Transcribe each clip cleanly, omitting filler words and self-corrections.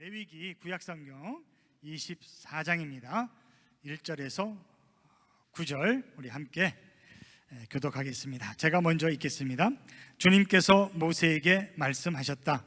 레위기 구약성경 24장입니다. 1절에서 9절 우리 함께 교독하겠습니다. 제가 먼저 읽겠습니다. 주님께서 모세에게 말씀하셨다.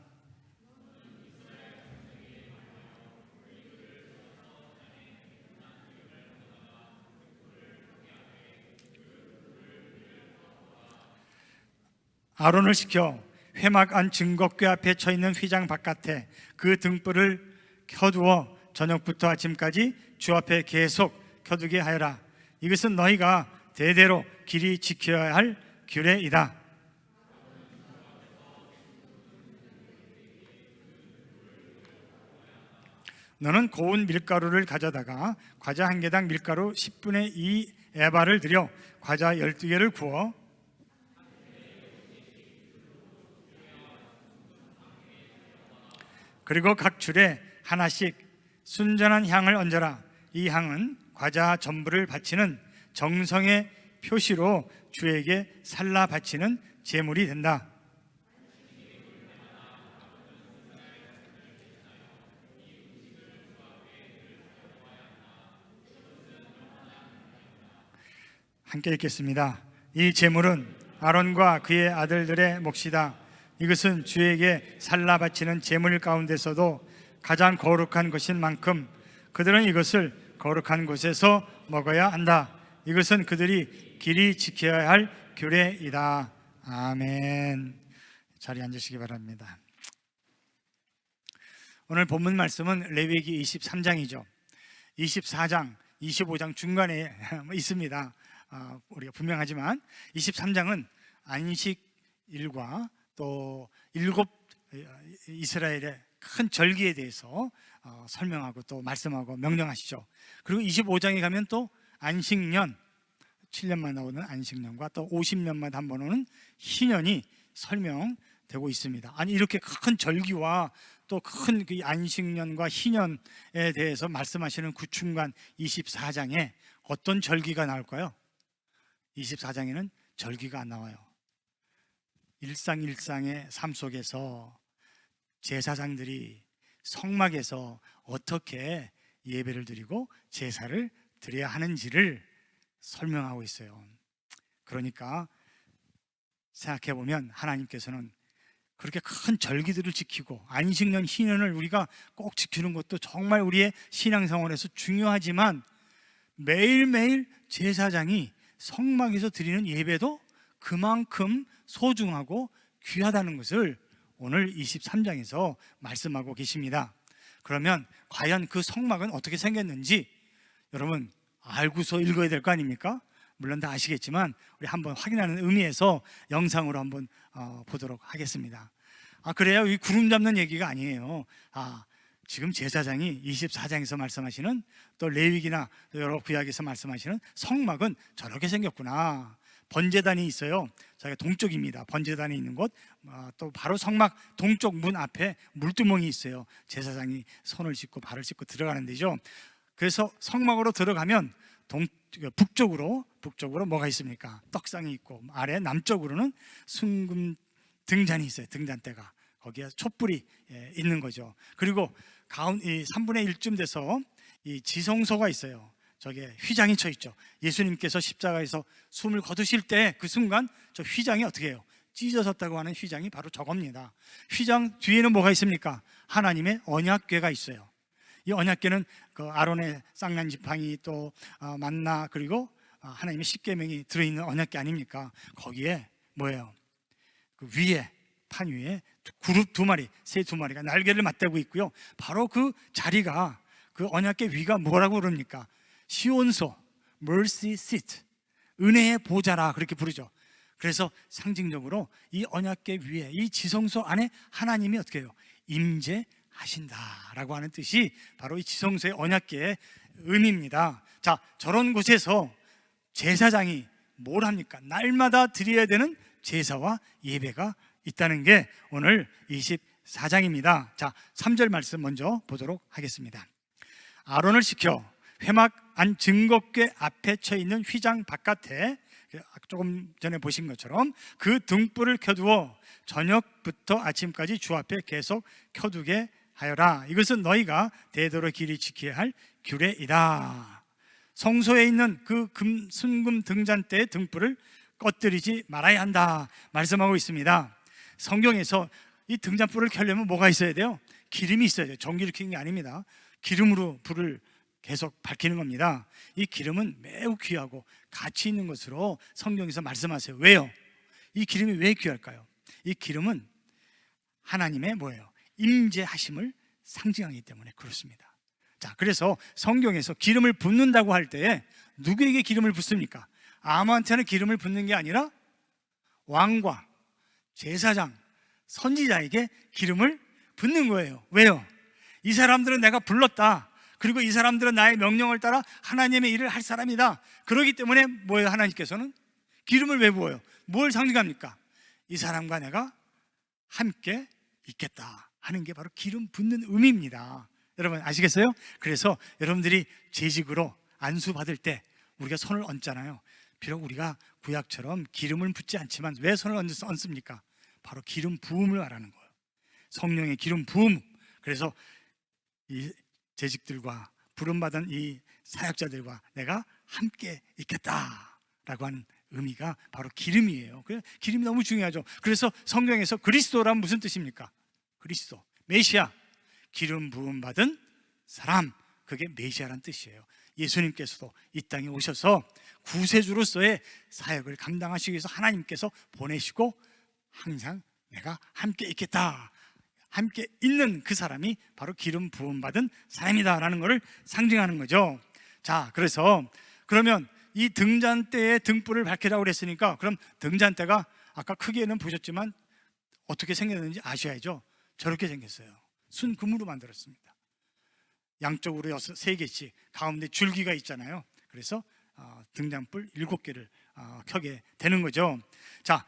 아론을 시켜 회막 안 증거궤 앞에 쳐 있는 휘장 바깥에 그 등불을 켜두어 저녁부터 아침까지 주 앞에 계속 켜두게 하여라. 이것은 너희가 대대로 길이 지켜야 할 규례이다. 너는 고운 밀가루를 가져다가 과자 한 개당 밀가루 10분의 2 에바를 들여 과자 12개를 구워 그리고 각 줄에 하나씩 순전한 향을 얹어라. 이 향은 과자 전부를 바치는 정성의 표시로 주에게 살라 바치는 제물이 된다. 함께 읽겠습니다. 이 제물은 아론과 그의 아들들의 몫이다. 이것은 주에게 살라 바치는 제물 가운데서도 가장 거룩한 것인 만큼 그들은 이것을 거룩한 곳에서 먹어야 한다. 이것은 그들이 길이 지켜야 할 규례이다. 아멘. 자리에 앉으시기 바랍니다. 오늘 본문 말씀은 레위기 23장이죠 24장, 25장 중간에 있습니다. 우리가 분명하지만 23장은 안식일과 또 7 이스라엘의 큰 절기에 대해서 설명하고 또 말씀하고 명령하시죠. 그리고 25장에 가면 또 안식년, 7년만 나오는 안식년과 또 50년마다 한 번 오는 희년이 설명되고 있습니다. 아니 이렇게 큰 절기와 또 큰 그 안식년과 희년에 대해서 말씀하시는 구충관 24장에 어떤 절기가 나올까요? 24장에는 절기가 안 나와요. 일상의 삶 속에서 제사장들이 성막에서 어떻게 예배를 드리고 제사를 드려야 하는지를 설명하고 있어요. 그러니까 생각해보면 하나님께서는 그렇게 큰 절기들을 지키고 안식년, 희년을 우리가 꼭 지키는 것도 정말 우리의 신앙생활에서 중요하지만 매일매일 제사장이 성막에서 드리는 예배도 그만큼 소중하고 귀하다는 것을 오늘 23장에서 말씀하고 계십니다. 그러면 과연 그 성막은 어떻게 생겼는지 여러분 알고서 읽어야 될 거 아닙니까? 물론 다 아시겠지만 우리 한번 확인하는 의미에서 영상으로 한번 보도록 하겠습니다. 그래요? 이 구름 잡는 얘기가 아니에요. 지금 제사장이 24장에서 말씀하시는 또 레위기나 또 여러 구약에서 말씀하시는 성막은 저렇게 생겼구나. 번제단이 있어요. 저희가 동쪽입니다. 번제단이 있는 곳, 또 바로 성막 동쪽 문 앞에 물두멍이 있어요. 제사장이 손을 씻고 발을 씻고 들어가는 데죠. 그래서 성막으로 들어가면 북쪽으로 뭐가 있습니까? 떡상이 있고 아래 남쪽으로는 순금 등잔이 있어요. 등잔대가 거기에 촛불이 있는 거죠. 그리고 가운데 3분의 1쯤 돼서 이 지성소가 있어요. 저게 휘장이 쳐 있죠. 예수님께서 십자가에서 숨을 거두실 때 그 순간 저 휘장이 어떻게 해요? 찢어졌다고 하는 휘장이 바로 저겁니다. 휘장 뒤에는 뭐가 있습니까? 하나님의 언약궤가 있어요. 이 언약궤는 그 아론의 쌍난 지팡이 또 만나 그리고 하나님의 십계명이 들어있는 언약궤 아닙니까? 거기에 뭐예요? 그 위에 판 위에 그룹 2마리, 새 2마리가 날개를 맞대고 있고요. 바로 그 자리가 그 언약궤 위가 뭐라고 그럽니까? 시온소, mercy seat, 은혜의 보좌라 그렇게 부르죠. 그래서 상징적으로 이 언약궤 위에 이 지성소 안에 하나님이 어떻게 해요? 임재하신다라고 하는 뜻이 바로 이 지성소의 언약궤의 의미입니다. 자, 저런 곳에서 제사장이 뭘 합니까? 날마다 드려야 되는 제사와 예배가 있다는 게 오늘 24장입니다. 자, 3절 말씀 먼저 보도록 하겠습니다. 아론을 시켜 회막 안 증거궤 앞에 쳐 있는 휘장 바깥에 조금 전에 보신 것처럼 그 등불을 켜두어 저녁부터 아침까지 주 앞에 계속 켜두게 하여라. 이것은 너희가 대대로 길이 지켜야 할 규례이다. 성소에 있는 그 순금 등잔대의 등불을 꺼뜨리지 말아야 한다 말씀하고 있습니다. 성경에서 이 등잔불을 켜려면 뭐가 있어야 돼요? 기름이 있어야 돼요. 전기를 켜는 게 아닙니다. 기름으로 불을 계속 밝히는 겁니다. 이 기름은 매우 귀하고 가치 있는 것으로 성경에서 말씀하세요. 왜요? 이 기름이 왜 귀할까요? 이 기름은 하나님의 뭐예요? 임재하심을 상징하기 때문에 그렇습니다. 자, 그래서 성경에서 기름을 붓는다고 할 때에 누구에게 기름을 붓습니까? 아무한테나 기름을 붓는 게 아니라 왕과 제사장, 선지자에게 기름을 붓는 거예요. 왜요? 이 사람들은 내가 불렀다. 그리고 이 사람들은 나의 명령을 따라 하나님의 일을 할 사람이다. 그렇기 때문에 뭐예요? 하나님께서는 기름을 왜 부어요? 뭘 상징합니까? 이 사람과 내가 함께 있겠다 하는 게 바로 기름 붓는 의미입니다. 여러분 아시겠어요? 그래서 여러분들이 재직으로 안수 받을 때 우리가 손을 얹잖아요. 비록 우리가 구약처럼 기름을 붓지 않지만 왜 손을 얹습니까? 바로 기름 부음을 말하는 거예요. 성령의 기름 부음. 그래서 이 재직들과 부름받은 이 사역자들과 내가 함께 있겠다라고 하는 의미가 바로 기름이에요. 기름이 너무 중요하죠. 그래서 성경에서 그리스도란 무슨 뜻입니까? 그리스도, 메시아, 기름 부음 받은 사람, 그게 메시아란 뜻이에요. 예수님께서도 이 땅에 오셔서 구세주로서의 사역을 감당하시기 위해서 하나님께서 보내시고 항상 내가 함께 있겠다, 함께 있는 그 사람이 바로 기름 부음 받은 사람이다라는 것을 상징하는 거죠. 자, 그래서 그러면 이 등잔대에 등불을 밝히라고 그랬으니까 그럼 등잔대가 아까 크기에는 보셨지만 어떻게 생겼는지 아셔야죠. 저렇게 생겼어요. 순금으로 만들었습니다. 양쪽으로 3개씩 가운데 줄기가 있잖아요. 그래서 등잔불 7개를 켜게 되는 거죠. 자,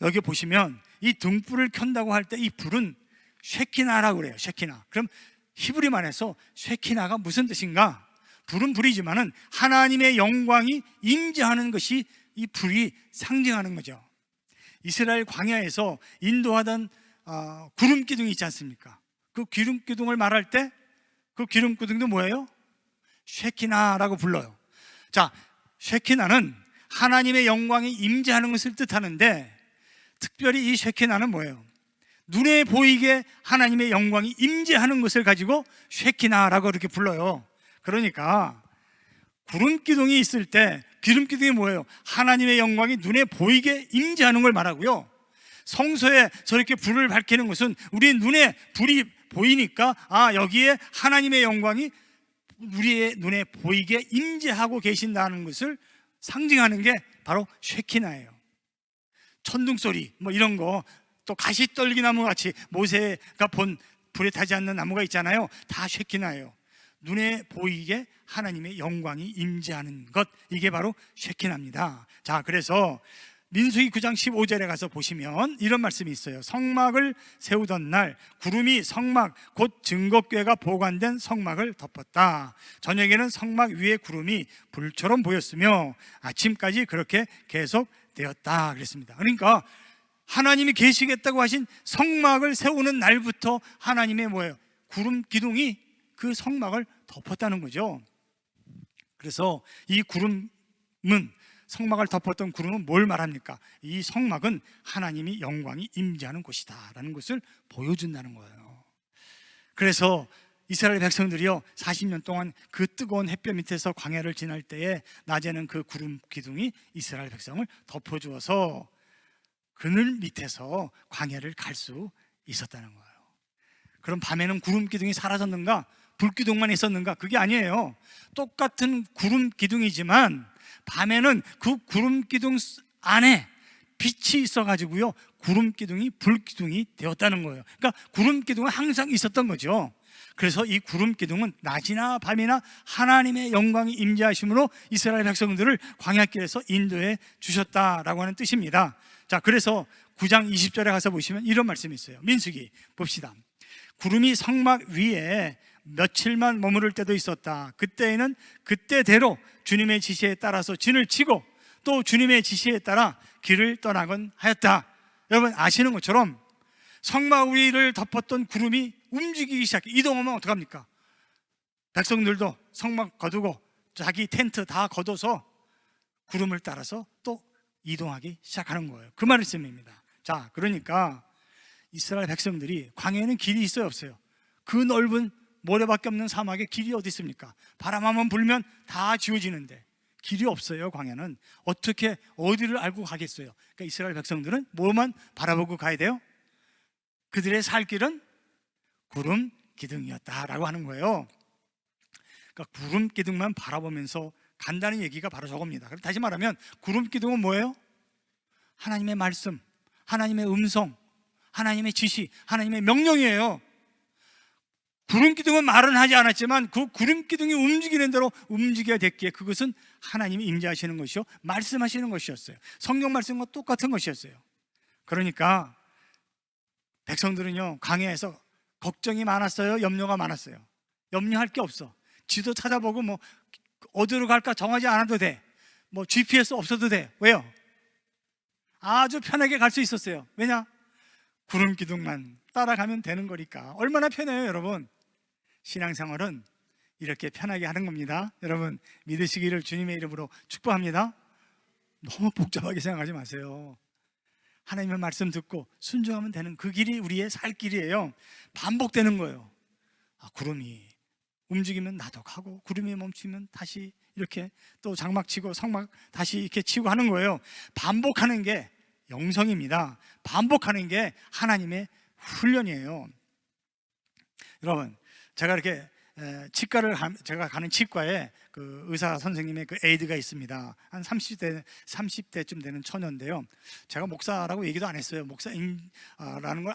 여기 보시면 이 등불을 켠다고 할 때 이 불은 쉐키나라고 그래요. 쉐키나. 그럼 히브리만 해서 쉐키나가 무슨 뜻인가? 불은 불이지만은 하나님의 영광이 임재하는 것이 이 불이 상징하는 거죠. 이스라엘 광야에서 인도하던 구름 기둥이 있지 않습니까? 그 기름 기둥을 말할 때 그 기름 기둥도 뭐예요? 쉐키나라고 불러요. 자, 쉐키나는 하나님의 영광이 임재하는 것을 뜻하는데 특별히 이 쉐키나는 뭐예요? 눈에 보이게 하나님의 영광이 임재하는 것을 가지고 쉐키나라고 이렇게 불러요. 그러니까 구름 기둥이 있을 때 기름 기둥이 뭐예요? 하나님의 영광이 눈에 보이게 임재하는 걸 말하고요. 성소에 저렇게 불을 밝히는 것은 우리 눈에 불이 보이니까 여기에 하나님의 영광이 우리의 눈에 보이게 임재하고 계신다는 것을 상징하는 게 바로 쉐키나예요. 천둥소리 뭐 이런 거, 또 가시떨기나무 같이 모세가 본 불에 타지 않는 나무가 있잖아요. 다 쉐키나예요. 눈에 보이게 하나님의 영광이 임재하는 것, 이게 바로 쉐키나입니다. 자, 그래서 민수기 9장 15절에 가서 보시면 이런 말씀이 있어요. 성막을 세우던 날 구름이 성막 곧 증거궤가 보관된 성막을 덮었다. 저녁에는 성막 위에 구름이 불처럼 보였으며 아침까지 그렇게 계속되었다 그랬습니다. 그러니까 하나님이 계시겠다고 하신 성막을 세우는 날부터 하나님의 뭐예요? 구름 기둥이 그 성막을 덮었다는 거죠. 그래서 이 구름은, 성막을 덮었던 구름은 뭘 말합니까? 이 성막은 하나님이 영광이 임재하는 곳이다 라는 것을 보여준다는 거예요. 그래서 이스라엘 백성들이요 40년 동안 그 뜨거운 햇볕 밑에서 광야를 지날 때에 낮에는 그 구름 기둥이 이스라엘 백성을 덮어주어서 그늘 밑에서 광야를 갈 수 있었다는 거예요. 그럼 밤에는 구름 기둥이 사라졌는가? 불 기둥만 있었는가? 그게 아니에요. 똑같은 구름 기둥이지만 밤에는 그 구름 기둥 안에 빛이 있어가지고요 구름 기둥이 불 기둥이 되었다는 거예요. 그러니까 구름 기둥은 항상 있었던 거죠. 그래서 이 구름 기둥은 낮이나 밤이나 하나님의 영광이 임재하심으로 이스라엘 백성들을 광야길에서 인도해 주셨다라고 하는 뜻입니다. 자, 그래서 9장 20절에 가서 보시면 이런 말씀이 있어요. 민수기 봅시다. 구름이 성막 위에 며칠만 머무를 때도 있었다. 그때에는 그때대로 주님의 지시에 따라서 진을 치고 또 주님의 지시에 따라 길을 떠나곤 하였다. 여러분 아시는 것처럼 성막 위를 덮었던 구름이 움직이기 시작해. 이동하면 어떡합니까? 백성들도 성막 거두고 자기 텐트 다 걷어서 구름을 따라서 또 이동하기 시작하는 거예요. 그 말씀입니다. 자, 그러니까 이스라엘 백성들이 광야에는 길이 있어요, 없어요? 그 넓은 모래밖에 없는 사막에 길이 어디 있습니까? 바람 한번 불면 다 지워지는데 길이 없어요. 광야는 어떻게 어디를 알고 가겠어요? 그러니까 이스라엘 백성들은 뭐만 바라보고 가야 돼요? 그들의 살 길은 구름 기둥이었다라고 하는 거예요. 그러니까 구름 기둥만 바라보면서 간다는 얘기가 바로 저겁니다. 다시 말하면 구름 기둥은 뭐예요? 하나님의 말씀, 하나님의 음성, 하나님의 지시, 하나님의 명령이에요. 구름 기둥은 말은 하지 않았지만 그 구름 기둥이 움직이는 대로 움직여야 됐기에 그것은 하나님이 임재하시는 것이요, 말씀하시는 것이었어요. 성경 말씀과 똑같은 것이었어요. 그러니까 백성들은요, 광야에서 걱정이 많았어요, 염려가 많았어요? 염려할 게 없어. 지도 찾아보고 뭐 어디로 갈까 정하지 않아도 돼. 뭐 GPS 없어도 돼. 왜요? 아주 편하게 갈 수 있었어요. 왜냐? 구름 기둥만 따라가면 되는 거니까. 얼마나 편해요, 여러분. 신앙생활은 이렇게 편하게 하는 겁니다. 여러분 믿으시기를 주님의 이름으로 축복합니다. 너무 복잡하게 생각하지 마세요. 하나님의 말씀 듣고 순종하면 되는 그 길이 우리의 살 길이에요. 반복되는 거예요. 구름이 움직이면 나도 가고, 구름이 멈추면 다시 이렇게 또 장막 치고 성막 다시 이렇게 치고 하는 거예요. 반복하는 게 영성입니다. 반복하는 게 하나님의 훈련이에요. 여러분, 제가 이렇게 제가 가는 치과에 그 의사 선생님의 그 에이드가 있습니다. 한 30대쯤 되는 처녀인데요. 제가 목사라고 얘기도 안 했어요. 목사라는 걸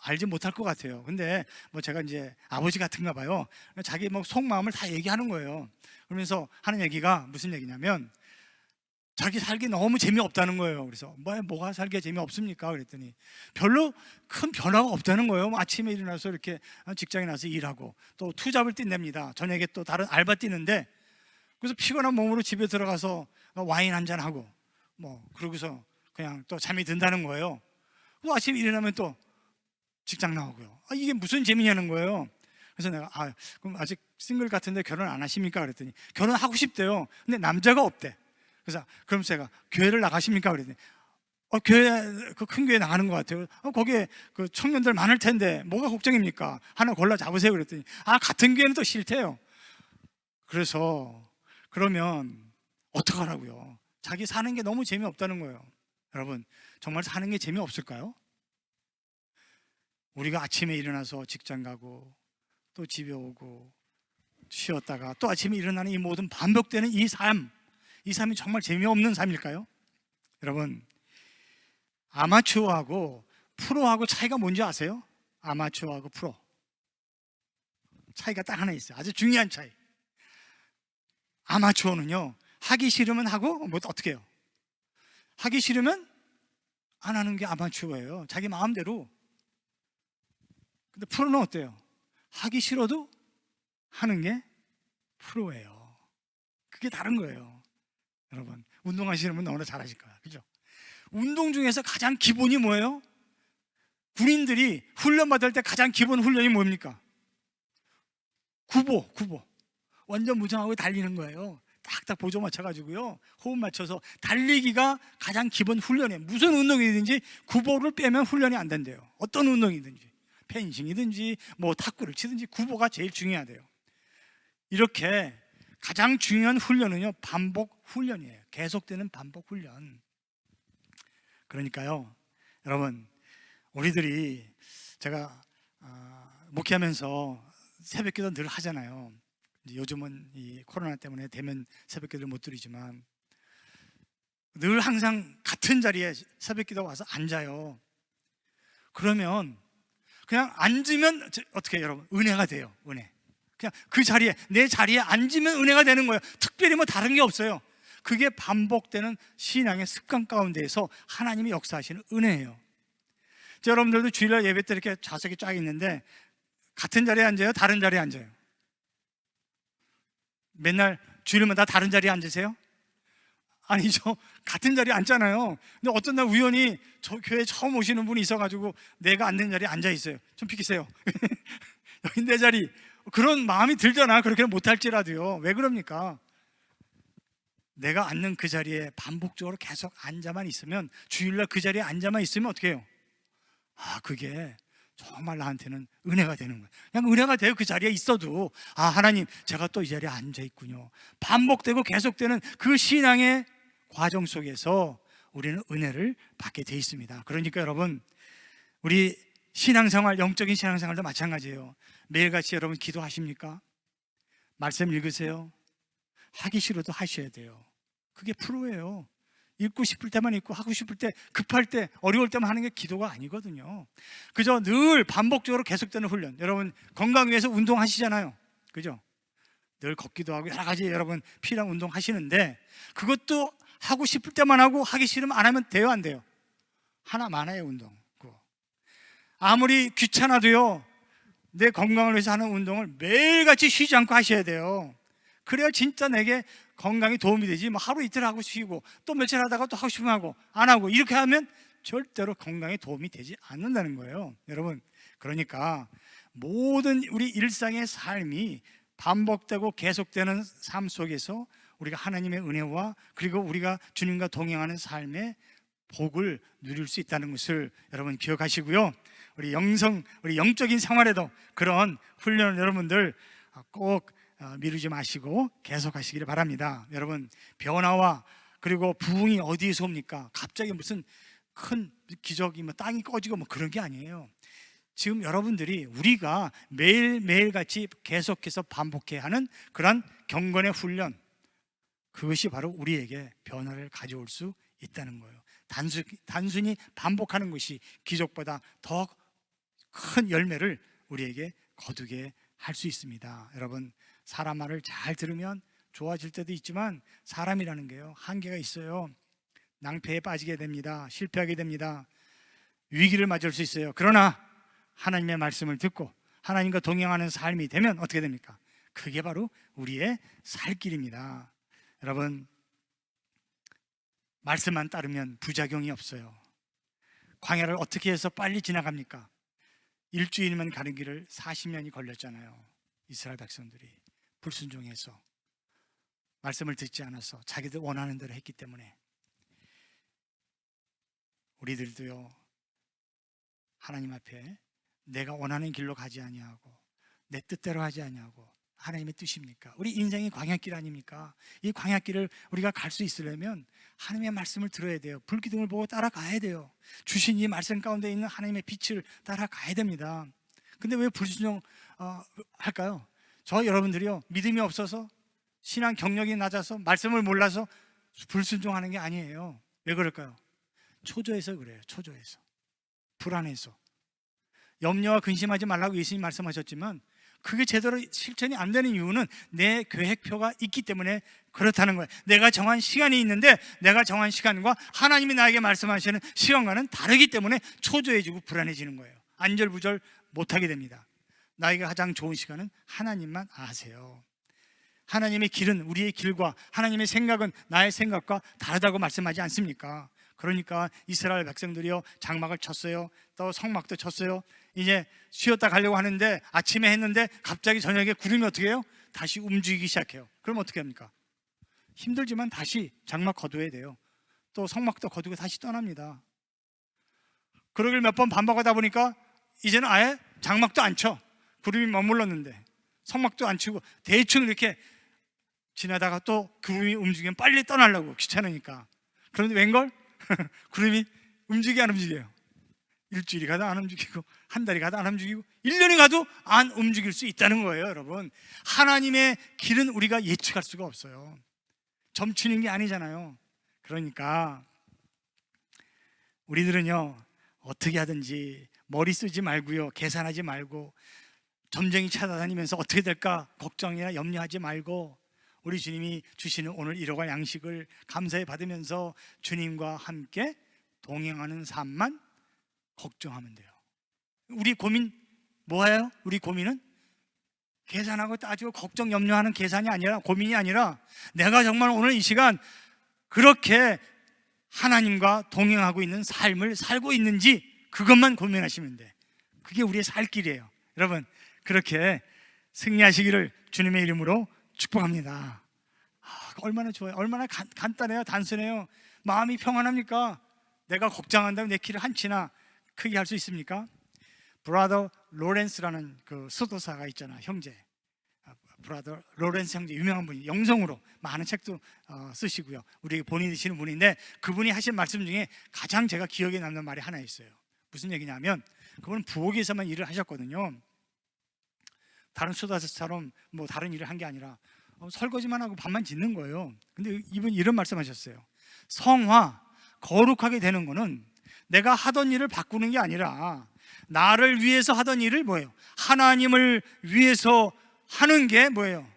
알지 못할 것 같아요. 근데 뭐 제가 이제 아버지 같은가 봐요. 자기 뭐 속마음을 다 얘기하는 거예요. 그러면서 하는 얘기가 무슨 얘기냐면 자기 살기 너무 재미없다는 거예요. 그래서 뭐가 살기가 재미없습니까? 그랬더니 별로 큰 변화가 없다는 거예요. 아침에 일어나서 이렇게 직장에 나서 일하고 또 투잡을 뛴답니다. 저녁에 또 다른 알바 뛰는데, 그래서 피곤한 몸으로 집에 들어가서 와인 한잔 하고 뭐 그러고서 그냥 또 잠이 든다는 거예요. 또 아침에 일어나면 또 직장 나오고요. 이게 무슨 재미냐는 거예요. 그래서 내가 그럼 아직 싱글 같은데 결혼 안 하십니까? 그랬더니 결혼하고 싶대요. 근데 남자가 없대. 그래서 그럼 제가 교회를 나가십니까? 그랬더니 교회, 그 큰 교회 나가는 것 같아요. 거기에 그 청년들 많을 텐데 뭐가 걱정입니까? 하나 골라 잡으세요. 그랬더니 같은 교회는 또 싫대요. 그래서 그러면 어떡하라고요? 자기 사는 게 너무 재미없다는 거예요. 여러분, 정말 사는 게 재미없을까요? 우리가 아침에 일어나서 직장 가고 또 집에 오고 쉬었다가 또 아침에 일어나는 이 모든 반복되는 이 삶이 정말 재미없는 삶일까요? 여러분, 아마추어하고 프로하고 차이가 뭔지 아세요? 아마추어하고 프로 차이가 딱 하나 있어요. 아주 중요한 차이. 아마추어는요, 하기 싫으면 하고 뭐 어떻게 해요? 하기 싫으면 안 하는 게 아마추어예요. 자기 마음대로. 근데 프로는 어때요? 하기 싫어도 하는 게 프로예요. 그게 다른 거예요. 여러분, 운동하시는 분 너무나 잘하실 거야. 그죠? 운동 중에서 가장 기본이 뭐예요? 군인들이 훈련 받을 때 가장 기본 훈련이 뭡니까? 구보. 완전 무장하고 달리는 거예요. 딱딱 보조 맞춰가지고요, 호흡 맞춰서 달리기가 가장 기본 훈련이에요. 무슨 운동이든지 구보를 빼면 훈련이 안 된대요. 어떤 운동이든지, 펜싱이든지 뭐 탁구를 치든지 구보가 제일 중요하대요. 이렇게 가장 중요한 훈련은요, 반복 훈련이에요. 계속되는 반복 훈련. 그러니까요, 여러분, 우리들이 제가 목회하면서 새벽기도 늘 하잖아요. 요즘은 이 코로나 때문에 대면 새벽기도를 못 드리지만 늘 항상 같은 자리에 새벽기도 와서 앉아요. 그러면 그냥 앉으면 어떻게 해요, 여러분? 은혜가 돼요. 은혜. 그냥 그 자리에, 내 자리에 앉으면 은혜가 되는 거예요. 특별히 뭐 다른 게 없어요. 그게 반복되는 신앙의 습관 가운데에서 하나님이 역사하시는 은혜예요. 여러분들도 주일날 예배 때 이렇게 좌석이 쫙 있는데 같은 자리에 앉아요? 다른 자리에 앉아요? 맨날 주일마다 다른 자리에 앉으세요? 아니죠. 같은 자리에 앉잖아요. 근데 어떤 날 우연히 저 교회 처음 오시는 분이 있어가지고 내가 앉는 자리에 앉아 있어요. 좀 비키세요. 여기 내 자리. 그런 마음이 들잖아. 그렇게는 못할지라도요. 왜 그럽니까? 내가 앉는 그 자리에 반복적으로 계속 앉아만 있으면, 주일날 그 자리에 앉아만 있으면 어떻게 해요? 그게 정말 나한테는 은혜가 되는 거예요. 그냥 은혜가 돼요. 그 자리에 있어도 하나님, 제가 또 이 자리에 앉아 있군요. 반복되고 계속되는 그 신앙의 과정 속에서 우리는 은혜를 받게 돼 있습니다. 그러니까 여러분, 우리 신앙생활, 영적인 신앙생활도 마찬가지예요. 매일같이 여러분 기도하십니까? 말씀 읽으세요? 하기 싫어도 하셔야 돼요. 그게 프로예요. 읽고 싶을 때만 읽고, 하고 싶을 때, 급할 때, 어려울 때만 하는 게 기도가 아니거든요. 그저 늘 반복적으로 계속되는 훈련. 여러분 건강 위해서 운동하시잖아요. 그죠? 늘 걷기도 하고 여러 가지 여러분 필요한 운동 하시는데, 그것도 하고 싶을 때만 하고 하기 싫으면 안 하면 돼요, 안 돼요? 하나 많아요, 운동. 그거. 아무리 귀찮아도요, 내 건강을 위해서 하는 운동을 매일같이 쉬지 않고 하셔야 돼요. 그래야 진짜 내게 건강에 도움이 되지. 뭐 하루 이틀 하고 쉬고 또 며칠 하다가 또 하고 싶으면 하고 안 하고 이렇게 하면 절대로 건강에 도움이 되지 않는다는 거예요, 여러분. 그러니까 모든 우리 일상의 삶이 반복되고 계속되는 삶 속에서 우리가 하나님의 은혜와 그리고 우리가 주님과 동행하는 삶의 복을 누릴 수 있다는 것을 여러분 기억하시고요. 우리 영적인 생활에도 그런 훈련을 여러분들 꼭 미루지 마시고 계속 하시기를 바랍니다. 여러분, 변화와 그리고 부흥이 어디에서 옵니까? 갑자기 무슨 큰 기적이 뭐 땅이 꺼지고 뭐 그런 게 아니에요. 지금 여러분들이 우리가 매일매일 같이 계속해서 반복해야 하는 그런 경건의 훈련, 그것이 바로 우리에게 변화를 가져올 수 있다는 거예요. 단순히 반복하는 것이 기적보다 더 큰 열매를 우리에게 거두게 할 수 있습니다. 여러분, 사람 말을 잘 들으면 좋아질 때도 있지만 사람이라는 게요, 한계가 있어요. 낭패에 빠지게 됩니다. 실패하게 됩니다. 위기를 맞을 수 있어요. 그러나 하나님의 말씀을 듣고 하나님과 동행하는 삶이 되면 어떻게 됩니까? 그게 바로 우리의 살 길입니다. 여러분, 말씀만 따르면 부작용이 없어요. 광야를 어떻게 해서 빨리 지나갑니까? 일주일이면 가는 길을 40년이 걸렸잖아요. 이스라엘 백성들이 불순종해서, 말씀을 듣지 않아서 자기들 원하는 대로 했기 때문에. 우리들도요, 하나님 앞에 내가 원하는 길로 가지 아니하고 내 뜻대로 하지 아니하고 하나님의 뜻입니까? 우리 인생이 광야길 아닙니까? 이 광야길을 우리가 갈 수 있으려면 하나님의 말씀을 들어야 돼요. 불기둥을 보고 따라가야 돼요. 주신 이 말씀 가운데 있는 하나님의 빛을 따라가야 됩니다. 근데 왜 불순종 할까요? 저 여러분들이요, 믿음이 없어서, 신앙 경력이 낮아서, 말씀을 몰라서 불순종하는 게 아니에요. 왜 그럴까요? 초조해서 그래요. 초조해서, 불안해서. 염려와 근심하지 말라고 예수님 말씀하셨지만 그게 제대로 실천이 안 되는 이유는 내 계획표가 있기 때문에 그렇다는 거예요. 내가 정한 시간이 있는데 내가 정한 시간과 하나님이 나에게 말씀하시는 시간과는 다르기 때문에 초조해지고 불안해지는 거예요. 안절부절 못하게 됩니다. 나에게 가장 좋은 시간은 하나님만 아세요. 하나님의 길은, 우리의 길과 하나님의 생각은 나의 생각과 다르다고 말씀하지 않습니까? 그러니까 이스라엘 백성들이요, 장막을 쳤어요. 또 성막도 쳤어요. 이제 쉬었다 가려고 하는데 아침에 했는데 갑자기 저녁에 구름이 어떻게 해요? 다시 움직이기 시작해요. 그럼 어떻게 합니까? 힘들지만 다시 장막 거두어야 돼요. 또 성막도 거두고 다시 떠납니다. 그러길 몇 번 반복하다 보니까 이제는 아예 장막도 안 쳐. 구름이 머물렀는데 성막도 안 치고 대충 이렇게 지나다가 또 구름이 움직이면 빨리 떠나려고, 귀찮으니까. 그런데 웬걸? 구름이 움직이 안 움직여요. 일주일이 가도 안 움직이고, 한 달이 가도 안 움직이고, 1년이 가도 안 움직일 수 있다는 거예요. 여러분, 하나님의 길은 우리가 예측할 수가 없어요. 점치는 게 아니잖아요. 그러니까 우리들은요, 어떻게 하든지 머리 쓰지 말고요, 계산하지 말고, 점쟁이 찾아다니면서 어떻게 될까 걱정이나 염려하지 말고, 우리 주님이 주시는 오늘 일어갈 양식을 감사히 받으면서 주님과 함께 동행하는 삶만 걱정하면 돼요. 우리 고민 뭐예요? 우리 고민은 계산하고 따지고 걱정 염려하는 계산이 아니라, 고민이 아니라, 내가 정말 오늘 이 시간 그렇게 하나님과 동행하고 있는 삶을 살고 있는지 그것만 고민하시면 돼. 그게 우리의 살 길이에요. 여러분, 그렇게 승리하시기를 주님의 이름으로 축복합니다. 얼마나 좋아요. 얼마나 간단해요. 단순해요. 마음이 평안합니까? 내가 걱정한다고 내 길을 한치나 크게 할 수 있습니까? 브라더 로렌스라는 그 수도사가 있잖아, 형제. 브라더 로렌스 형제, 유명한 분이 영성으로 많은 책도 쓰시고요. 우리 본인이 되시는 분인데, 그분이 하신 말씀 중에 가장 제가 기억에 남는 말이 하나 있어요. 무슨 얘기냐면, 그분은 부엌에서만 일을 하셨거든요. 다른 수도사처럼 뭐 다른 일을 한 게 아니라 설거지만 하고 밥만 짓는 거예요. 근데 이분이 이런 말씀하셨어요. 성화, 거룩하게 되는 거는 내가 하던 일을 바꾸는 게 아니라 나를 위해서 하던 일을 뭐예요? 하나님을 위해서 하는 게 뭐예요?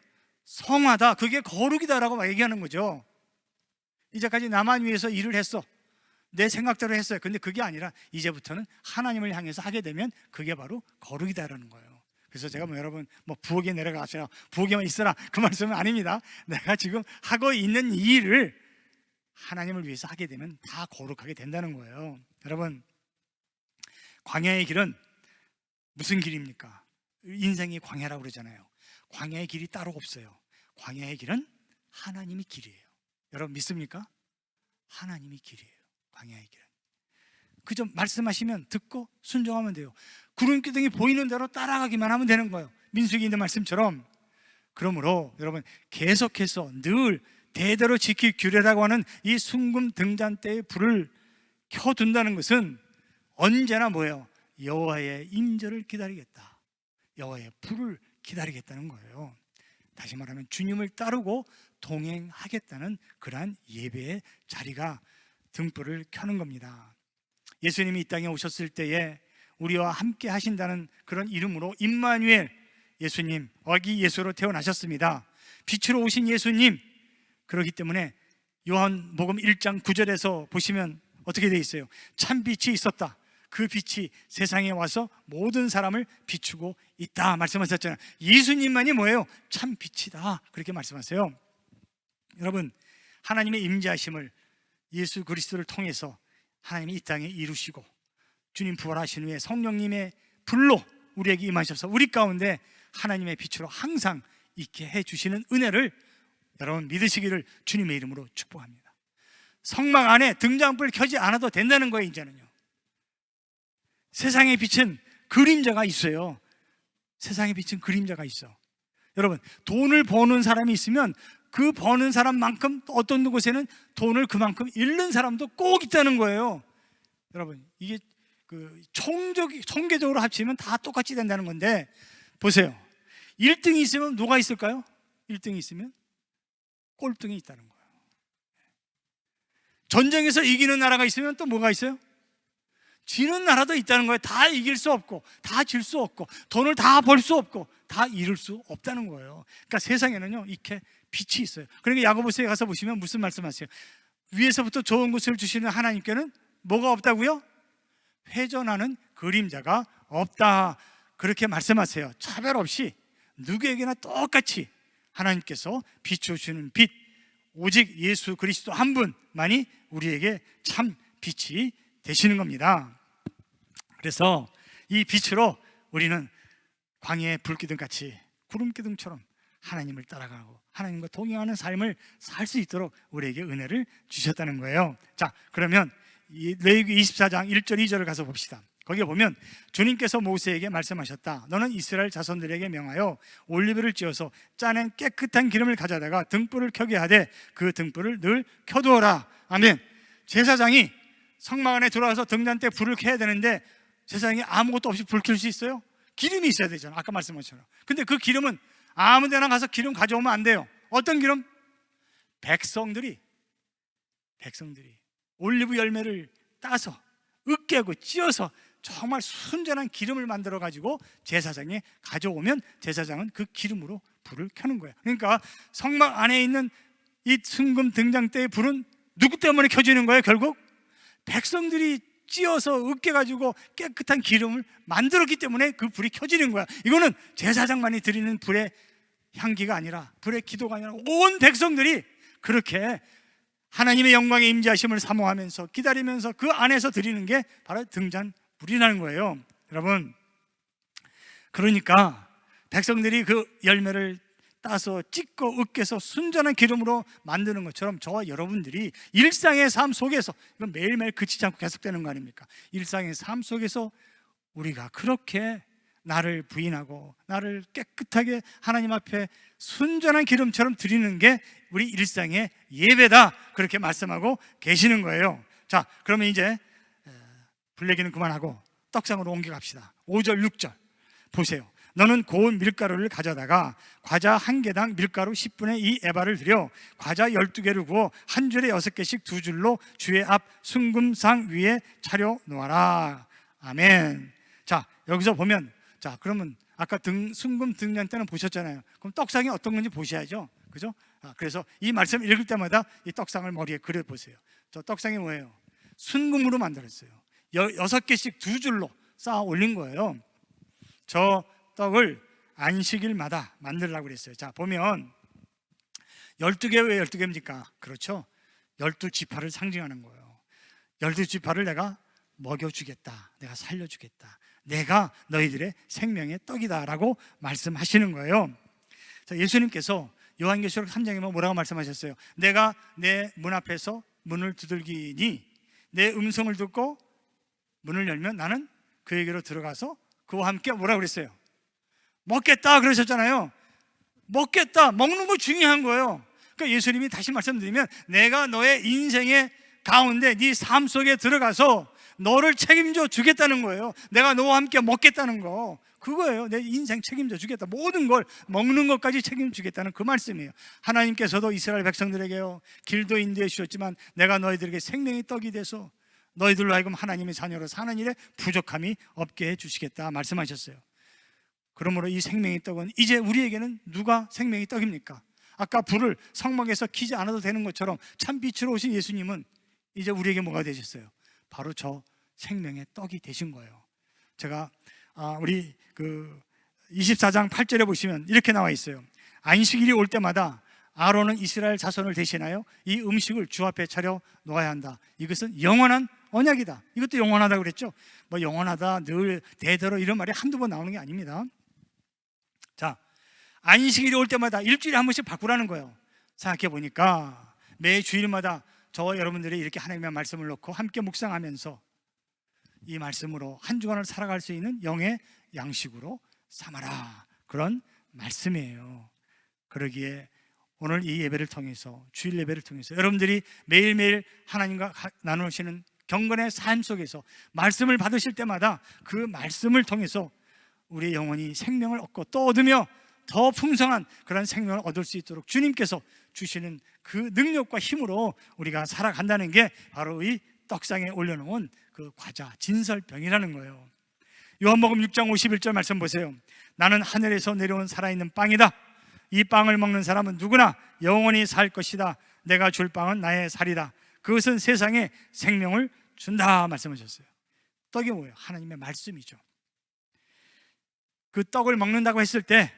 성화다. 그게 거룩이다라고 얘기하는 거죠. 이제까지 나만 위해서 일을 했어. 내 생각대로 했어요. 근데 그게 아니라 이제부터는 하나님을 향해서 하게 되면 그게 바로 거룩이다라는 거예요. 그래서 제가 여러분 부엌에 내려가셔야 부엌에만 있어라 그 말씀은 아닙니다. 내가 지금 하고 있는 이 일을 하나님을 위해서 하게 되면 다 거룩하게 된다는 거예요. 여러분, 광야의 길은 무슨 길입니까? 인생이 광야라고 그러잖아요. 광야의 길이 따로 없어요. 광야의 길은 하나님의 길이에요. 여러분 믿습니까? 하나님의 길이에요. 광야의 길은 그저 말씀하시면 듣고 순종하면 돼요. 구름기둥이 보이는 대로 따라가기만 하면 되는 거예요. 민수기 있는 말씀처럼. 그러므로 여러분, 계속해서 늘 대대로 지킬 규례라고 하는 이 순금 등잔대의 불을 켜둔다는 것은 언제나 뭐예요? 여호와의 임재를 기다리겠다, 여호와의 불을 기다리겠다는 거예요. 다시 말하면 주님을 따르고 동행하겠다는 그러한 예배의 자리가 등불을 켜는 겁니다. 예수님이 이 땅에 오셨을 때에 우리와 함께 하신다는 그런 이름으로 임마누엘, 예수님, 아기 예수로 태어나셨습니다. 빛으로 오신 예수님. 그렇기 때문에 요한복음 1장 9절에서 보시면 어떻게 되어 있어요? 참 빛이 있었다. 그 빛이 세상에 와서 모든 사람을 비추고 있다 말씀하셨잖아요. 예수님만이 뭐예요? 참 빛이다, 그렇게 말씀하세요. 여러분, 하나님의 임재하심을 예수 그리스도를 통해서 하나님이 이 땅에 이루시고 주님 부활하신 후에 성령님의 불로 우리에게 임하셔서 우리 가운데 하나님의 빛으로 항상 있게 해주시는 은혜를 여러분 믿으시기를 주님의 이름으로 축복합니다. 성막 안에 등잔불 켜지 않아도 된다는 거예요. 이제는요, 세상의 빛은 그림자가 있어요. 세상의 빛은 그림자가 있어. 여러분, 돈을 버는 사람이 있으면 그 버는 사람만큼 어떤 곳에는 돈을 그만큼 잃는 사람도 꼭 있다는 거예요. 여러분, 이게 총계적으로 합치면 다 똑같이 된다는 건데, 보세요. 1등이 있으면 누가 있을까요? 1등이 있으면 꼴등이 있다는 거예요. 전쟁에서 이기는 나라가 있으면 또 뭐가 있어요? 지는 나라도 있다는 거예요. 다 이길 수 없고, 다 질 수 없고, 돈을 다 벌 수 없고, 다 잃을 수 없다는 거예요. 그러니까 세상에는요, 이렇게 빛이 있어요. 그러니까 야고보서에 가서 보시면 무슨 말씀하세요? 위에서부터 좋은 것을 주시는 하나님께는 뭐가 없다고요? 회전하는 그림자가 없다, 그렇게 말씀하세요. 차별 없이 누구에게나 똑같이 하나님께서 비춰주시는 빛, 오직 예수 그리스도 한 분만이 우리에게 참 빛이 되시는 겁니다. 그래서 이 빛으로 우리는 광야의 불기둥같이 구름기둥처럼 하나님을 따라가고 하나님과 동행하는 삶을 살 수 있도록 우리에게 은혜를 주셨다는 거예요. 자, 그러면 레위기 24장 1절 2절을 가서 봅시다. 거기에 보면 주님께서 모세에게 말씀하셨다. 너는 이스라엘 자손들에게 명하여 올리브를 찧어서 짜낸 깨끗한 기름을 가져다가 등불을 켜게 하되 그 등불을 늘 켜두어라. 아멘. 제사장이 성막 안에 들어와서 등잔대 불을 켜야 되는데 세상에 아무것도 없이 불 켤 수 있어요? 기름이 있어야 되잖아, 아까 말씀하셨잖아요. 근데 그 기름은 아무 데나 가서 기름 가져오면 안 돼요. 어떤 기름? 백성들이 올리브 열매를 따서 으깨고 찧어서 정말 순전한 기름을 만들어 가지고 제사장에 가져오면 제사장은 그 기름으로 불을 켜는 거예요. 그러니까 성막 안에 있는 이 순금 등잔대의 불은 누구 때문에 켜지는 거예요? 결국 백성들이 찧어서 으깨가지고 깨끗한 기름을 만들었기 때문에 그 불이 켜지는 거야. 이거는 제사장만이 드리는 불의 향기가 아니라, 불의 기도가 아니라 온 백성들이 그렇게 하나님의 영광의 임재하심을 사모하면서 기다리면서 그 안에서 드리는 게 바로 등잔불이라는 거예요. 여러분, 그러니까 백성들이 그 열매를 따서 찢고 으깨서 순전한 기름으로 만드는 것처럼 저와 여러분들이 일상의 삶 속에서, 이건 매일매일 그치지 않고 계속되는 거 아닙니까? 일상의 삶 속에서 우리가 그렇게 나를 부인하고 나를 깨끗하게 하나님 앞에 순전한 기름처럼 드리는 게 우리 일상의 예배다, 그렇게 말씀하고 계시는 거예요. 자, 그러면 이제 불 얘기는 그만하고 떡상으로 옮겨갑시다. 5절 6절 보세요. 너는 고운 밀가루를 가져다가 과자 한 개당 밀가루 10분의 2 에바를 들여 과자 12개를 구워 한 줄에 6개씩 두 줄로 주의 앞 순금상 위에 차려 놓아라. 아멘. 자, 여기서 보면, 자, 그러면 아까 순금 등잔 때는 보셨잖아요. 그럼 떡상이 어떤 건지 보셔야죠, 그죠? 그래서 이 말씀 읽을 때마다 이 떡상을 머리에 그려보세요. 저 떡상이 뭐예요? 순금으로 만들었어요. 6개씩 두 줄로 쌓아 올린 거예요. 저 떡을 안식일마다 만들려고 그랬어요. 자, 보면 12개, 왜 12개입니까? 그렇죠, 12지파를 상징하는 거예요. 12지파를 내가 먹여주겠다, 내가 살려주겠다, 내가 너희들의 생명의 떡이다 라고 말씀하시는 거예요. 자, 예수님께서 요한계시록 3장에 뭐라고 말씀하셨어요? 내가 내 문 앞에서 문을 두들기니 내 음성을 듣고 문을 열면 나는 그에게로 들어가서 그와 함께 뭐라고 그랬어요? 먹겠다 그러셨잖아요. 먹겠다, 먹는 거 중요한 거예요. 그러니까 예수님이 다시 말씀드리면 내가 너의 인생의 가운데 네 삶 속에 들어가서 너를 책임져 주겠다는 거예요. 내가 너와 함께 먹겠다는 거, 그거예요. 내 인생 책임져 주겠다, 모든 걸, 먹는 것까지 책임져 주겠다는 그 말씀이에요. 하나님께서도 이스라엘 백성들에게요, 길도 인도해 주셨지만 내가 너희들에게 생명의 떡이 돼서 너희들로 하여금 하나님의 자녀로 사는 일에 부족함이 없게 해 주시겠다 말씀하셨어요. 그러므로 이 생명의 떡은 이제 우리에게는 누가 생명의 떡입니까? 아까 불을 성막에서 켜지 않아도 되는 것처럼 참 빛으로 오신 예수님은 이제 우리에게 뭐가 되셨어요? 바로 저 생명의 떡이 되신 거예요. 제가 우리 24장 8절에 보시면 이렇게 나와 있어요. 안식일이 올 때마다 아론은 이스라엘 자손을 대신하여 이 음식을 주 앞에 차려 놓아야 한다. 이것은 영원한 언약이다. 이것도 영원하다고 그랬죠. 뭐 영원하다, 늘 대대로 이런 말이 한두 번 나오는 게 아닙니다. 자, 안식일이 올 때마다 일주일에 한 번씩 바꾸라는 거예요. 생각해 보니까 매 주일마다 저와 여러분들이 이렇게 하나님의 말씀을 놓고 함께 묵상하면서 이 말씀으로 한 주간을 살아갈 수 있는 영의 양식으로 삼아라, 그런 말씀이에요. 그러기에 오늘 이 예배를 통해서, 주일 예배를 통해서 여러분들이 매일매일 하나님과 나누시는 경건의 삶 속에서 말씀을 받으실 때마다 그 말씀을 통해서 우리의 영혼이 생명을 얻고 또 얻으며 더 풍성한 그런 생명을 얻을 수 있도록 주님께서 주시는 그 능력과 힘으로 우리가 살아간다는 게 바로 이 떡상에 올려놓은 그 과자 진설병이라는 거예요. 요한복음 6장 51절 말씀 보세요. 나는 하늘에서 내려온 살아있는 빵이다. 이 빵을 먹는 사람은 누구나 영원히 살 것이다. 내가 줄 빵은 나의 살이다. 그것은 세상에 생명을 준다 말씀하셨어요. 떡이 뭐예요? 하나님의 말씀이죠. 그 떡을 먹는다고 했을 때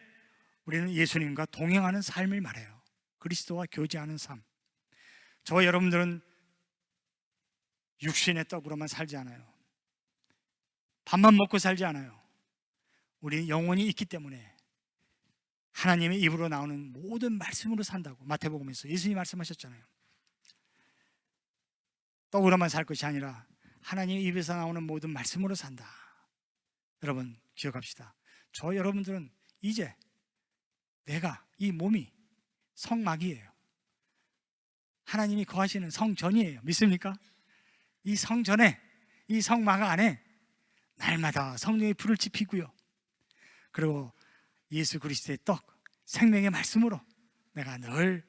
우리는 예수님과 동행하는 삶을 말해요. 그리스도와 교제하는 삶. 저와 여러분들은 육신의 떡으로만 살지 않아요. 밥만 먹고 살지 않아요. 우리는 영혼이 있기 때문에 하나님의 입으로 나오는 모든 말씀으로 산다고 마태복음에서 예수님이 말씀하셨잖아요. 떡으로만 살 것이 아니라 하나님의 입에서 나오는 모든 말씀으로 산다. 여러분 기억합시다. 저 여러분들은 이제 내가, 이 몸이 성막이에요. 하나님이 거하시는 성전이에요. 믿습니까? 이 성전에, 이 성막 안에 날마다 성령의 불을 지피고요, 그리고 예수 그리스도의 떡, 생명의 말씀으로 내가 늘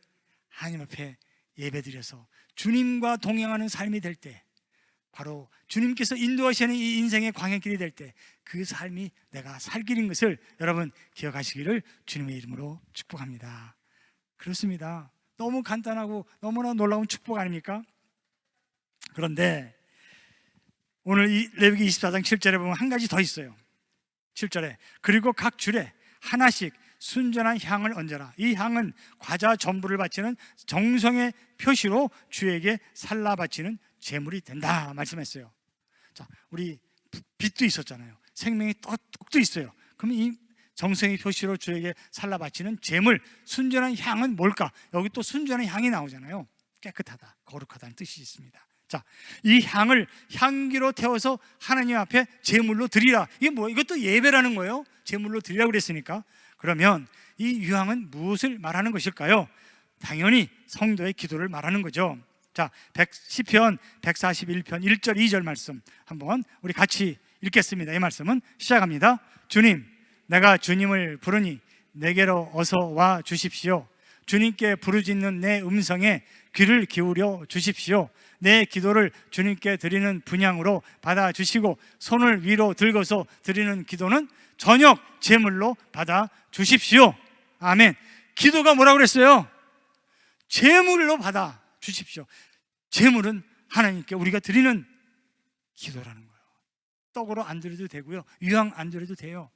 하나님 앞에 예배드려서 주님과 동행하는 삶이 될 때, 바로 주님께서 인도하시는 이 인생의 광야길이 될 때 그 삶이 내가 살 길인 것을 여러분 기억하시기를 주님의 이름으로 축복합니다. 그렇습니다. 너무 간단하고 너무나 놀라운 축복 아닙니까? 그런데 오늘 이 레위기 24장 7절에 보면 한 가지 더 있어요. 7절에 그리고 각 줄에 하나씩 순전한 향을 얹어라. 이 향은 과자 전부를 바치는 정성의 표시로 주에게 살라 바치는 제물이 된다 말씀했어요. 자, 우리 빛도 있었잖아요. 생명의 떡도 있어요. 그럼 이 정성의 표시로 주에게 살라 바치는 제물, 순전한 향은 뭘까? 여기 또 순전한 향이 나오잖아요. 깨끗하다, 거룩하다는 뜻이 있습니다. 자, 이 향을 향기로 태워서 하나님 앞에 제물로 드리라. 이게 뭐? 이것도 예배라는 거예요. 제물로 드리라고 그랬으니까. 그러면 이 유향은 무엇을 말하는 것일까요? 당연히 성도의 기도를 말하는 거죠. 자, 시편 141편 1절 2절 말씀 한번 우리 같이 읽겠습니다. 이 말씀은 시작합니다. 주님, 내가 주님을 부르니 내게로 어서 와 주십시오. 주님께 부르짖는 내 음성에 귀를 기울여 주십시오. 내 기도를 주님께 드리는 분향으로 받아주시고 손을 위로 들고서 드리는 기도는 저녁 제물로 받아주십시오. 아멘. 기도가 뭐라고 그랬어요? 제물로 받아주십시오. 제물은 하나님께 우리가 드리는 기도라는 거예요. 떡으로 안 드려도 되고요, 유향 안 드려도 돼요.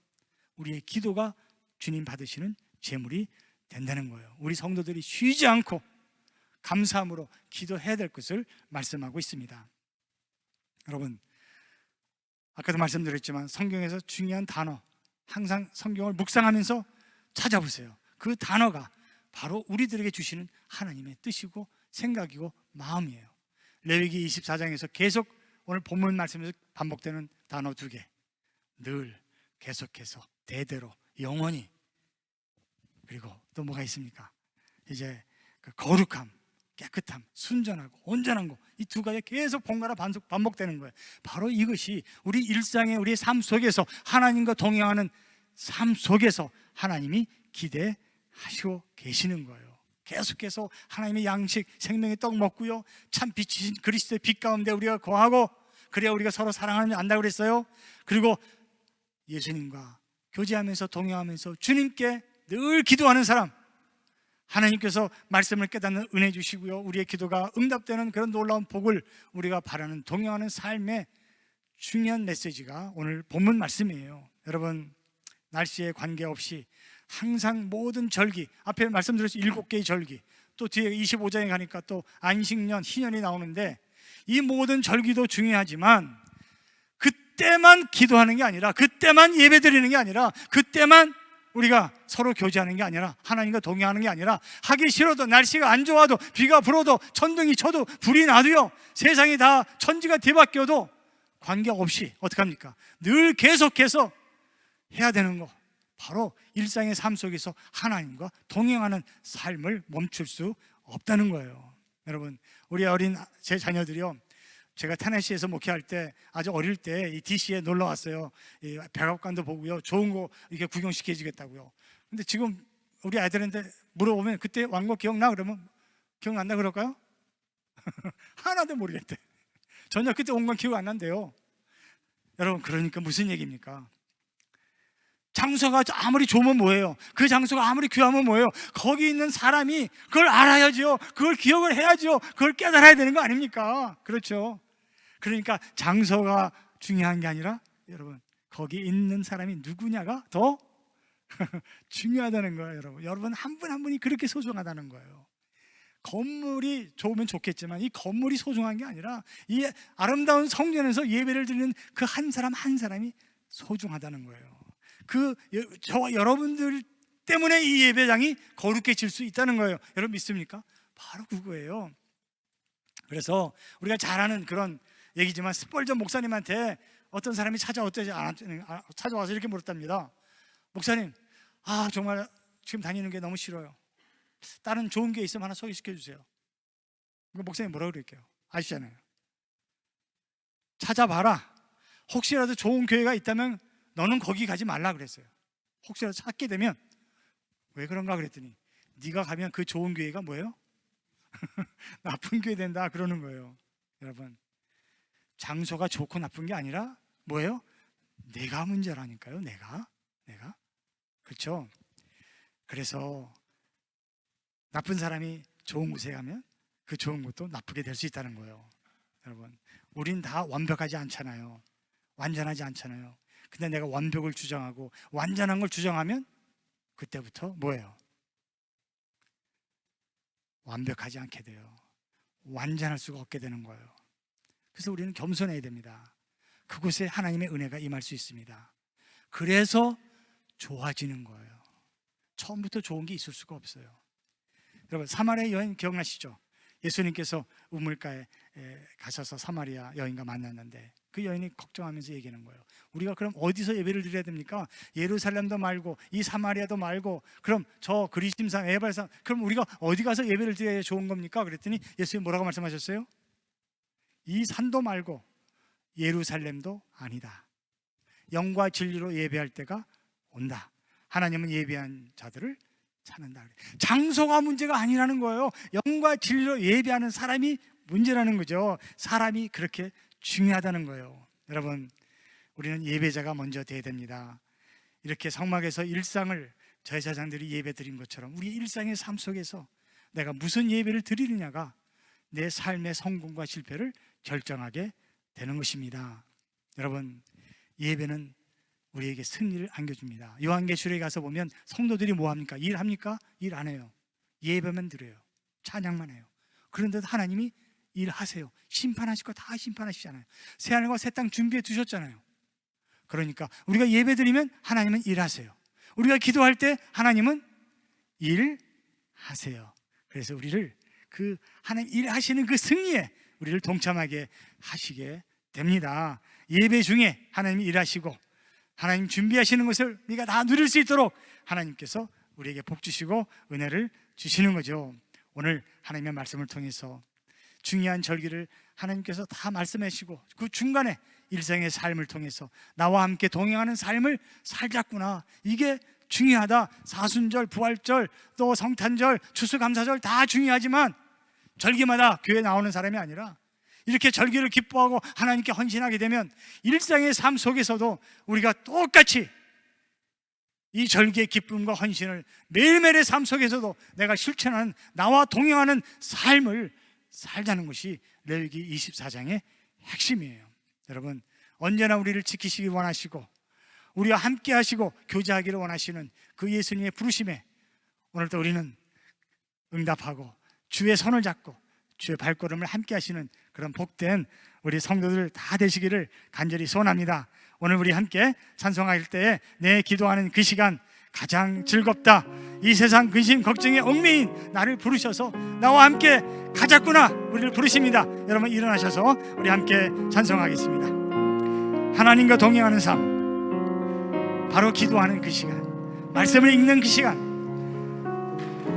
우리의 기도가 주님 받으시는 제물이 된다는 거예요. 우리 성도들이 쉬지 않고 감사함으로 기도해야 될 것을 말씀하고 있습니다. 여러분, 아까도 말씀드렸지만 성경에서 중요한 단어, 항상 성경을 묵상하면서 찾아보세요. 그 단어가 바로 우리들에게 주시는 하나님의 뜻이고 생각이고 마음이에요. 레위기 24장에서 계속 오늘 본문 말씀에서 반복되는 단어 2개, 늘, 계속해서, 대대로, 영원히. 그리고 또 뭐가 있습니까? 이제 그 거룩함, 깨끗함, 순전하고 온전한 거, 이 2가지 계속 번갈아 반복되는 거예요. 바로 이것이 우리 일상의 우리의 삶 속에서 하나님과 동행하는 삶 속에서 하나님이 기대하시고 계시는 거예요. 계속해서 하나님의 양식, 생명의 떡 먹고요, 참 빛이신 그리스도의 빛 가운데 우리가 거하고, 그래야 우리가 서로 사랑하는 줄 안다고 그랬어요. 그리고 예수님과 교제하면서 동행하면서 주님께 늘 기도하는 사람, 하나님께서 말씀을 깨닫는 은혜 주시고요, 우리의 기도가 응답되는 그런 놀라운 복을 우리가 바라는 동행하는 삶의 중요한 메시지가 오늘 본문 말씀이에요. 여러분, 날씨에 관계없이 항상 모든 절기, 앞에 말씀드렸죠, 7개의 절기, 또 뒤에 25장에 가니까 또 안식년, 희년이 나오는데, 이 모든 절기도 중요하지만 그때만 기도하는 게 아니라, 그때만 예배드리는 게 아니라, 그때만 우리가 서로 교제하는 게 아니라, 하나님과 동행하는 게 아니라, 하기 싫어도, 날씨가 안 좋아도, 비가 불어도, 천둥이 쳐도, 불이 나도요, 세상이 다 천지가 뒤바뀌어도 관계없이 어떻게 합니까? 늘 계속해서 해야 되는 거, 바로 일상의 삶 속에서 하나님과 동행하는 삶을 멈출 수 없다는 거예요. 여러분, 우리 어린 제 자녀들이요, 제가 테네시에서 목회할 때 아주 어릴 때 이 DC에 놀러 왔어요. 이 백악관도 보고요, 좋은 거 이렇게 구경시켜 주겠다고요. 근데 지금 우리 아이들한테 물어보면 그때 왕고 기억나? 그러면 기억난다 그럴까요? 하나도 모르겠대. 전혀 그때 온 건 기억 안 난대요. 여러분, 그러니까 무슨 얘기입니까? 장소가 아무리 좋으면 뭐예요? 그 장소가 아무리 귀하면 뭐예요? 거기 있는 사람이 그걸 알아야죠. 그걸 기억을 해야죠. 그걸 깨달아야 되는 거 아닙니까? 그렇죠. 그러니까 장소가 중요한 게 아니라, 여러분, 거기 있는 사람이 누구냐가 더 중요하다는 거예요. 여러분 한 분 한 분이 그렇게 소중하다는 거예요. 건물이 좋으면 좋겠지만 이 건물이 소중한 게 아니라, 이 아름다운 성전에서 예배를 드리는 그 한 사람 한 사람이 소중하다는 거예요. 저와 여러분들 때문에 이 예배장이 거룩해질 수 있다는 거예요. 여러분 믿습니까? 바로 그거예요. 그래서 우리가 잘 아는 그런 얘기지만, 스펄전 목사님한테 어떤 사람이 찾아와서 이렇게 물었답니다. 목사님, 정말 지금 다니는 게 너무 싫어요. 다른 좋은 게 있으면 하나 소개시켜 주세요. 목사님 뭐라고 그럴게요? 아시잖아요. 찾아봐라. 혹시라도 좋은 교회가 있다면 너는 거기 가지 말라 그랬어요. 혹시라도 찾게 되면. 왜 그런가 그랬더니, 네가 가면 그 좋은 교회가 뭐예요? 나쁜 교회 된다 그러는 거예요. 여러분, 장소가 좋고 나쁜 게 아니라 뭐예요? 내가 문제라니까요. 내가. 그렇죠? 그래서 나쁜 사람이 좋은 곳에 가면 그 좋은 곳도 나쁘게 될 수 있다는 거예요. 여러분, 우린 다 완벽하지 않잖아요. 완전하지 않잖아요. 근데 내가 완벽을 주장하고 완전한 걸 주장하면 그때부터 뭐예요? 완벽하지 않게 돼요. 완전할 수가 없게 되는 거예요. 그래서 우리는 겸손해야 됩니다. 그곳에 하나님의 은혜가 임할 수 있습니다. 그래서 좋아지는 거예요. 처음부터 좋은 게 있을 수가 없어요. 여러분, 사마리아 여인 기억나시죠? 예수님께서 우물가에 가셔서 사마리아 여인과 만났는데 그 여인이 걱정하면서 얘기하는 거예요. 우리가 그럼 어디서 예배를 드려야 됩니까? 예루살렘도 말고 이 사마리아도 말고 그럼 저 그리심산, 에발산, 그럼 우리가 어디 가서 예배를 드려야 좋은 겁니까? 그랬더니 예수님이 뭐라고 말씀하셨어요? 이 산도 말고 예루살렘도 아니다. 영과 진리로 예배할 때가 온다. 하나님은 예배한 자들을 찾는다. 장소가 문제가 아니라는 거예요. 영과 진리로 예배하는 사람이 문제라는 거죠. 사람이 그렇게 중요하다는 거예요. 여러분, 우리는 예배자가 먼저 돼야 됩니다. 이렇게 성막에서 일상을 제사장들이 예배 드린 것처럼 우리 일상의 삶 속에서 내가 무슨 예배를 드리느냐가 내 삶의 성공과 실패를 결정하게 되는 것입니다. 여러분, 예배는 우리에게 승리를 안겨줍니다. 요한계시록에 가서 보면 성도들이 뭐합니까? 일합니까? 일 안 해요. 예배만 드려요. 찬양만 해요. 그런데도 하나님이 일하세요. 심판하실 거 다 심판하시잖아요. 새하늘과 새 땅 준비해 두셨잖아요. 그러니까 우리가 예배 드리면 하나님은 일하세요. 우리가 기도할 때 하나님은 일하세요. 그래서 우리를 그 하나님 일하시는 그 승리에 우리를 동참하게 하시게 됩니다. 예배 중에 하나님이 일하시고 하나님 준비하시는 것을 우리가 다 누릴 수 있도록 하나님께서 우리에게 복 주시고 은혜를 주시는 거죠. 오늘 하나님의 말씀을 통해서 중요한 절기를 하나님께서 다 말씀하시고 그 중간에 일상의 삶을 통해서 나와 함께 동행하는 삶을 살자꾸나, 이게 중요하다. 사순절, 부활절, 또 성탄절, 추수감사절 다 중요하지만 절기마다 교회에 나오는 사람이 아니라 이렇게 절기를 기뻐하고 하나님께 헌신하게 되면 일상의 삶 속에서도 우리가 똑같이 이 절기의 기쁨과 헌신을 매일매일의 삶 속에서도 내가 실천하는, 나와 동행하는 삶을 살자는 것이 레위기 24장의 핵심이에요. 여러분, 언제나 우리를 지키시기 원하시고 우리와 함께 하시고 교제하기를 원하시는 그 예수님의 부르심에 오늘도 우리는 응답하고 주의 손을 잡고 주의 발걸음을 함께 하시는 그런 복된 우리 성도들 다 되시기를 간절히 소원합니다. 오늘 우리 함께 찬송할 때에 내 기도하는 그 시간 가장 즐겁다. 이 세상 근심 걱정에 얽매인 나를 부르셔서 나와 함께 가자꾸나 우리를 부르십니다. 여러분 일어나셔서 우리 함께 찬송하겠습니다. 하나님과 동행하는 삶, 바로 기도하는 그 시간, 말씀을 읽는 그 시간,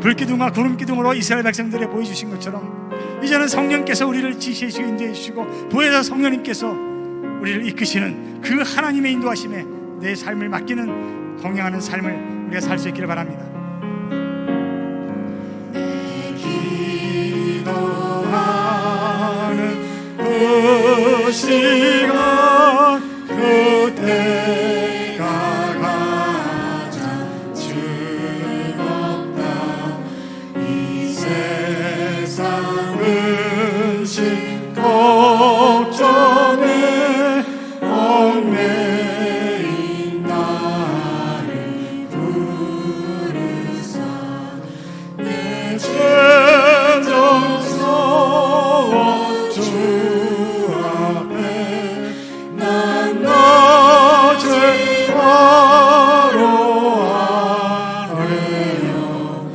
불기둥과 구름기둥으로 이스라엘 백성들에 보여주신 것처럼 이제는 성령께서 우리를 지시해 주시고 인도해 주시고 부에서 성령님께서 우리를 이끄시는 그 하나님의 인도하심에 내 삶을 맡기는 동행하는 삶을 우리가 살 수 있기를 바랍니다. 내 기도하는 그 시간 그때가 가장 즐겁다. 이 세상 근심 걱정에 얽매인 나를 부르사 내 죄 정서와 주 앞에 난 낮에 바로하래요.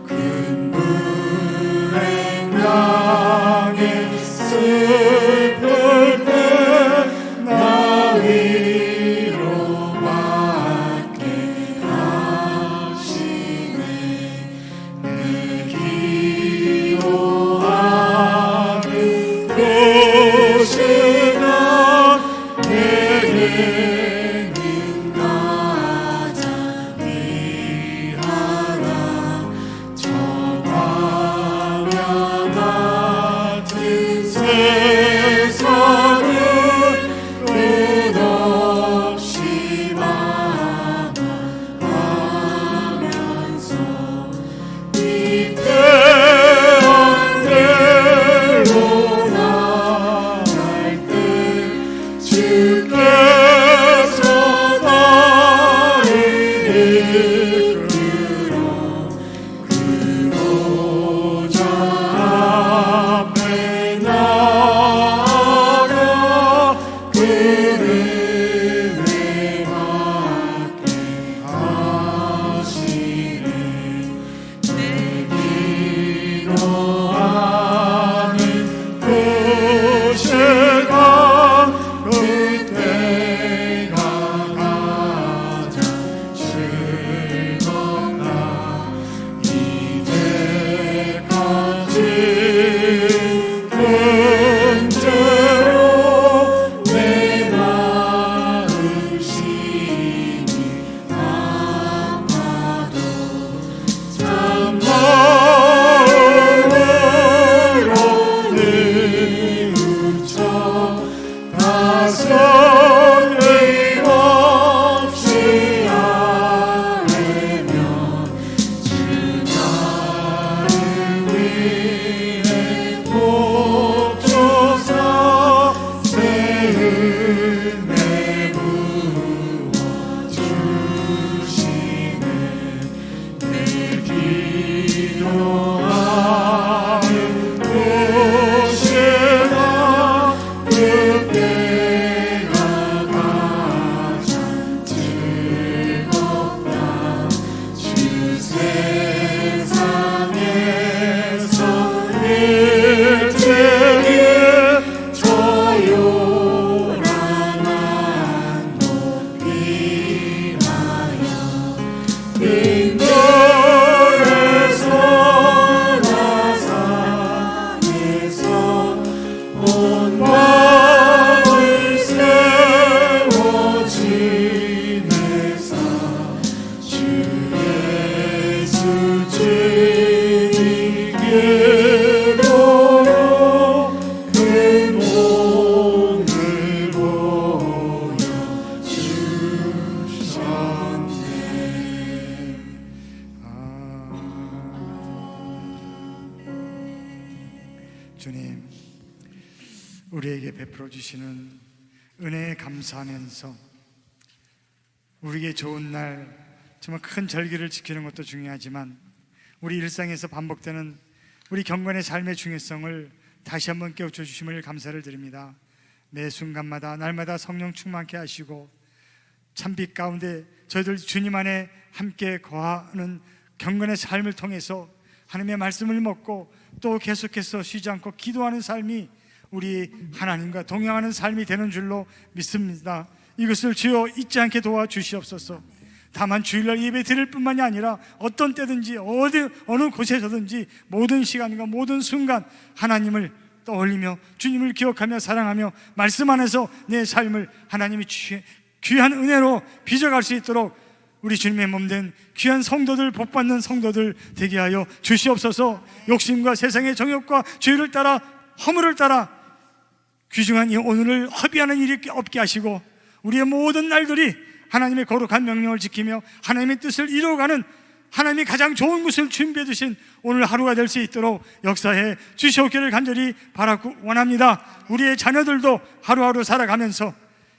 큰 불행 당해 슬플 때 나 위로받게 하시네. 내 기도하는 그 시간 내게는 가장 귀하다. 저 광야 같은 세상을 끝없이 만나면서 이 태양 대로 나 성의 없이 아뢰며 주 나를 위해 복주사 새 은혜 부어주시네. 내 기도하는 곳에다 그때가 가장 즐겁다. 주 세상에서 일제히 저 요란한 높이하여 빈들에서 나산에서 온 마음을 세워 지내사 주 예수 주님께로로 그 몸을 보여주셨네. 주님, 우리에게 베풀어 주시는 은혜에 감사하면서 우리에게 좋은 날, 정말 큰 절기를 지키는 것도 중요하지만 우리 일상에서 반복되는 우리 경건의 삶의 중요성을 다시 한번 깨우쳐 주심을 감사를 드립니다. 매 순간마다 날마다 성령 충만케 하시고 찬빛 가운데 저희들 주님 안에 함께 거하는 경건의 삶을 통해서 하나님의 말씀을 먹고 또 계속해서 쉬지 않고 기도하는 삶이 우리 하나님과 동행하는 삶이 되는 줄로 믿습니다. 이것을 주여 잊지 않게 도와주시옵소서. 다만 주일날 예배 드릴 뿐만이 아니라 어떤 때든지 어느 곳에서든지 모든 시간과 모든 순간 하나님을 떠올리며 주님을 기억하며 사랑하며 말씀 안에서 내 삶을 하나님이 귀한 은혜로 빚어갈 수 있도록 우리 주님의 몸된 귀한 성도들, 복받는 성도들 되게 하여 주시옵소서. 욕심과 세상의 정욕과 죄를 따라 허물을 따라 귀중한 이 오늘을 허비하는 일이 없게 하시고 우리의 모든 날들이 하나님의 거룩한 명령을 지키며 하나님의 뜻을 이루어가는 하나님이 가장 좋은 것을 준비해 주신 오늘 하루가 될 수 있도록 역사해 주시옵기를 간절히 바라고 원합니다. 우리의 자녀들도 하루하루 살아가면서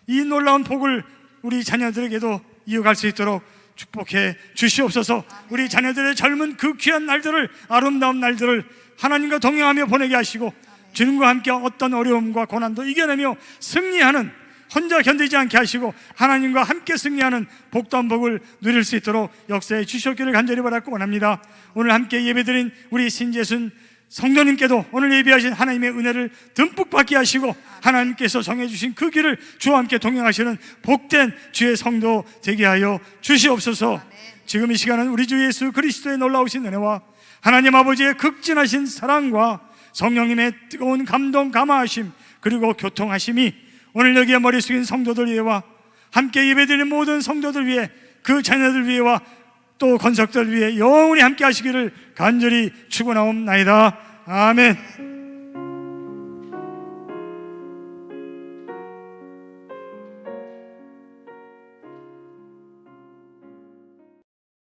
이 놀라운 복을 우리 자녀들에게도 이어갈 수 있도록 축복해 주시옵소서. 우리 자녀들의 젊은 그 귀한 날들을, 아름다운 날들을 하나님과 동행하며 보내게 하시고 주님과 함께 어떤 어려움과 고난도 이겨내며 승리하는, 혼자 견디지 않게 하시고 하나님과 함께 승리하는 복된 복을 누릴 수 있도록 역사해 주시옵기를 간절히 바라고 원합니다. 오늘 함께 예배드린 우리 신재순 성도님께도 오늘 예비하신 하나님의 은혜를 듬뿍 받게 하시고 하나님께서 정해주신 그 길을 주와 함께 동행하시는 복된 주의 성도 되게 하여 주시옵소서. 지금 이 시간은 우리 주 예수 그리스도의 놀라우신 은혜와 하나님 아버지의 극진하신 사랑과 성령님의 뜨거운 감동 감화하심 그리고 교통하심이 오늘 여기에 머리 숙인 성도들 위에와 함께 예배드리는 모든 성도들 위해, 그 자녀들 위에와 또 건석들 위해 영원히 함께 하시기를 간절히 축원하옵나이다. 아멘.